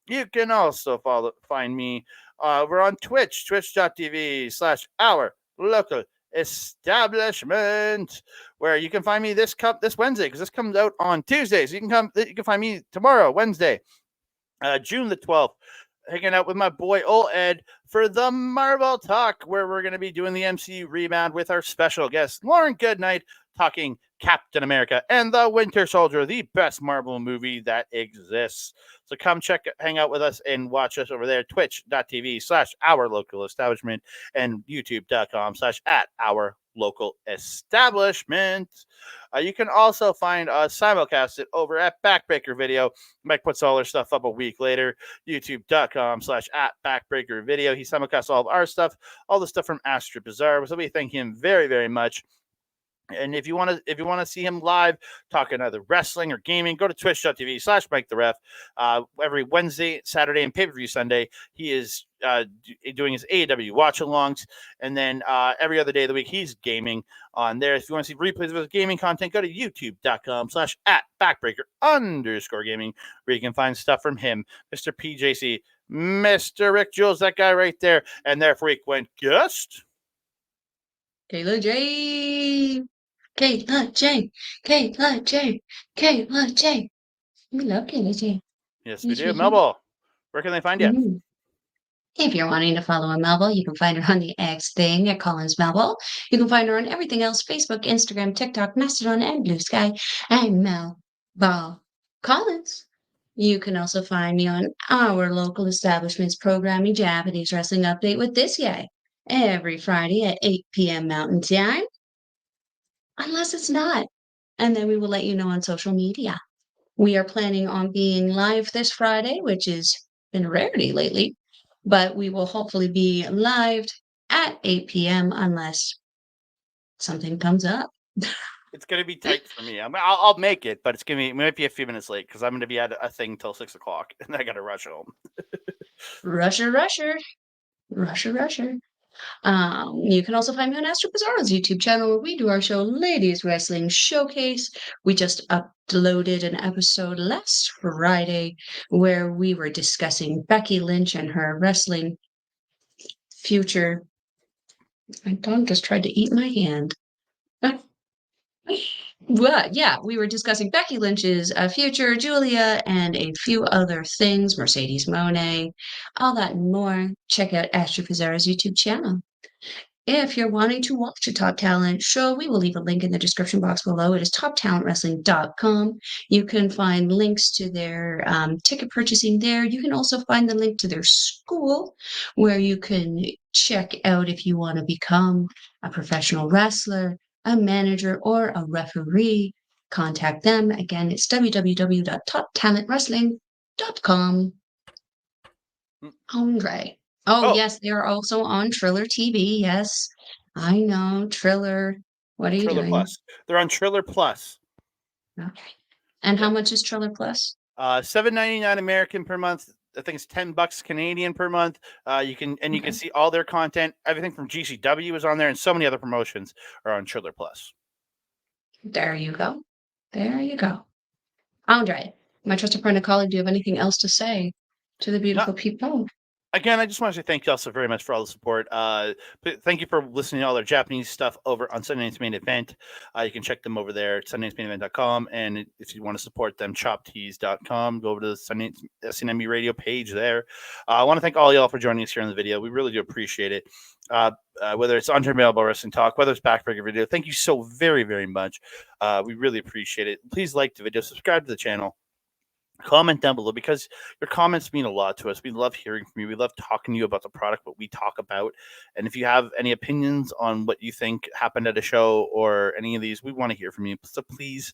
You can also find me. We're on Twitch, twitch.tv/our local Establishment, where you can find me this Wednesday, because this comes out on Tuesday. So you can find me tomorrow, Wednesday, June the 12th, hanging out with my boy Ol Ed for the Marvel Talk, where we're going to be doing the MCU rebound with our special guest Lauren Goodnight, talking Captain America and the Winter Soldier, the best Marvel movie that exists. So come hang out with us and watch us over there, twitch.tv/OurLocalEstablishment and youtube.com/@OurLocalEstablishment. You can also find us simulcasted over at Backbreaker Video. Mike puts all our stuff up a week later, youtube.com/@Backbreaker Video. He simulcasts all of our stuff, all the stuff from Astro Bizarre. So we thank him very, very much. And if you want to see him live talking either wrestling or gaming, go to twitch.tv/MikeTheRef. Every Wednesday, Saturday, and pay-per-view Sunday, he is doing his AEW watch-alongs. And then every other day of the week, he's gaming on there. If you want to see replays of his gaming content, go to youtube.com/@backbreaker_gaming, where you can find stuff from him, Mr. PJC, Mr. Rick Jules, that guy right there, and their frequent guest, Kayla J. Kayla J. Kayla J. Kayla J. We love Kayla J. Yes, we do. Melball, where can they find you? Mm-hmm. If you're wanting to follow a Melball, you can find her on the X thing at Collins Melball. You can find her on everything else: Facebook, Instagram, TikTok, Mastodon, and Blue Sky. I'm Melball Collins. You can also find me on Our Local Establishment's programming, Japanese Wrestling Update with this guy, every Friday at 8 p.m. Mountain Time. Unless it's not. And then we will let you know on social media. We are planning on being live this Friday, which has been a rarity lately, but we will hopefully be live at 8 p.m. unless something comes up. It's going to be tight for me. I'll make it, but it might be a few minutes late because I'm going to be at a thing till 6 o'clock and I got to rush home. Rusher. You can also find me on Astro Bizarro's YouTube channel, where we do our show, Ladies Wrestling Showcase. We just uploaded an episode last Friday where we were discussing Becky Lynch and her wrestling future. My dog just tried to eat my hand. Well, yeah, we were discussing Becky Lynch's future, Julia, and a few other things, Mercedes Moné, all that and more. Check out Astro Bizarro's YouTube channel. If you're wanting to watch a Top Talent show, we will leave a link in the description box below. It is toptalentwrestling.com. You can find links to their ticket purchasing there. You can also find the link to their school, where you can check out if you want to become a professional wrestler, a manager, or a referee. Contact them. Again, it's www.toptalentwrestling.com. Andre. Oh, yes, they are also on Triller TV. Yes, I know. Triller. What are you Triller doing? Plus. They're on Triller Plus. Okay. And how much is Triller Plus? $7.99 American per month. I think it's $10 Canadian per month. You can see all their content. Everything from GCW is on there, and so many other promotions are on Triller Plus. There you go. Andre, my trusted friend and colleague, do you have anything else to say to the beautiful people? Again, I just want to say thank you all so very much for all the support. Thank you for listening to all their Japanese stuff over on Sunday Night's Main Event. You can check them over there at sundaynightsmainevent.com. And if you want to support them, choptees.com. Go over to the Sunday SNME radio page there. I want to thank all y'all for joining us here on the video. We really do appreciate it. Whether it's Andre Melball Wrestling Talk, whether it's Backbreaker Video, thank you so very, very much. We really appreciate it. Please like the video, subscribe to the channel. Comment down below, because your comments mean a lot to us. We love hearing from you. We love talking to you about the product, what we talk about. And if you have any opinions on what you think happened at a show or any of these, we want to hear from you. So please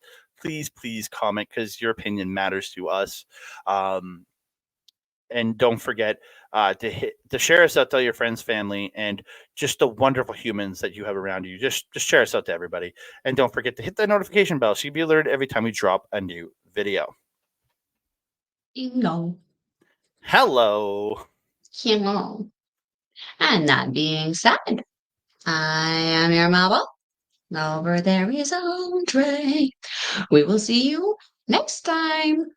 comment, because your opinion matters to us. And don't forget to share us out to your friends, family, and just the wonderful humans that you have around you. Just share us out to everybody. And don't forget to hit that notification bell so you'll be alerted every time we drop a new video. Hello. And that being said, I am your Melball. Over there is Andre. We will see you next time.